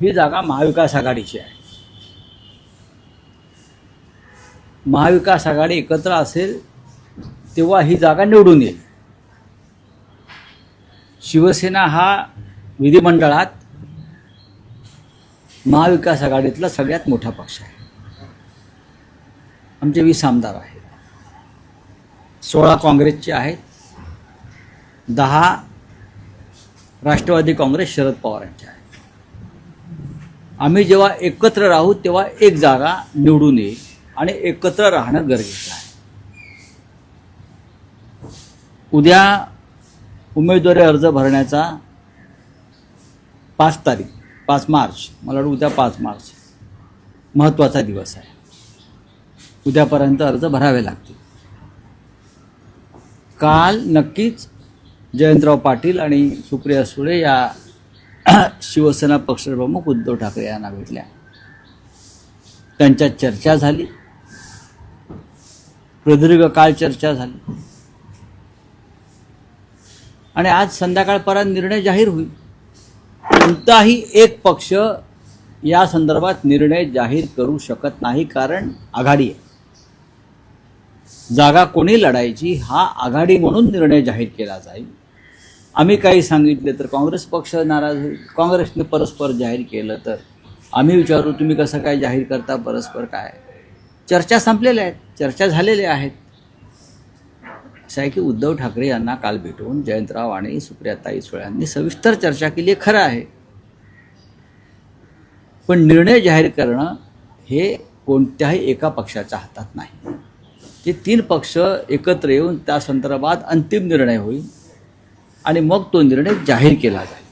ही जागा महाविकास आघाडीची आहे. महाविकास आघाडी एकत्र असेल तेव्हा ही जागा निवडून येईल. शिवसेना हा विधिमंडळात महाविकास आघाडीतला सगळ्यात मोठा पक्ष आहे. आमचे 20 आमदार आहेत, 16 काँग्रेसचे आहेत, 10 राष्ट्रवादी काँग्रेस शरद पवारांचे आहेत. आम्ही जेव्हा एकत्र राहू तेव्हा एक जागा निवडून येईल आणि एकत्र राहणं गरजेचं आहे. उद्या उमेदवारी अर्ज भरण्याचा 5 मार्च, मला वाटतं उद्या 5 मार्च महत्त्वाचा दिवस आहे. उद्यापर्यंत अर्ज भरावे लागतील. काल नक्कीच जयंतराव पाटील आणि सुप्रिया सुळे या शिवसेना पक्षप्रमुख उद्धव ठाकरे यांना भेटल्या. त्यांच्यात चर्चा झाली, प्रदीर्घ काळ चर्चा झाली आणि आज संध्याकाळपर्यंत निर्णय जाहीर होईल. कोणताही एक पक्ष या संदर्भात निर्णय जाहीर करू शकत नाही, कारण आघाडी आहे. जागा कोणी लढायची हा आघाडी म्हणून निर्णय जाहीर केला जाईल. आम्ही काही सांगितले तर काँग्रेस पक्ष नाराज होईल. काँग्रेसने परस्पर जाहीर केलं तर आम्ही विचारू तुम्ही कसं काय जाहीर करता परस्पर काय. चर्चा संपलेल्या आहेत, चर्चा झालेल्या आहेत. असं आहे की उद्धव ठाकरे यांना काल भेटून जयंतराव आणि सुप्रियाताई सुळे यांनी सविस्तर चर्चा केली आहे, खरं आहे. पण निर्णय जाहीर करणं हे कोणत्याही एका पक्षाच्या हातात नाही. ते 3 पक्ष एकत्र येऊन त्या संदर्भात अंतिम निर्णय होईल आणि मग तो निर्णय जाहीर केला जाईल.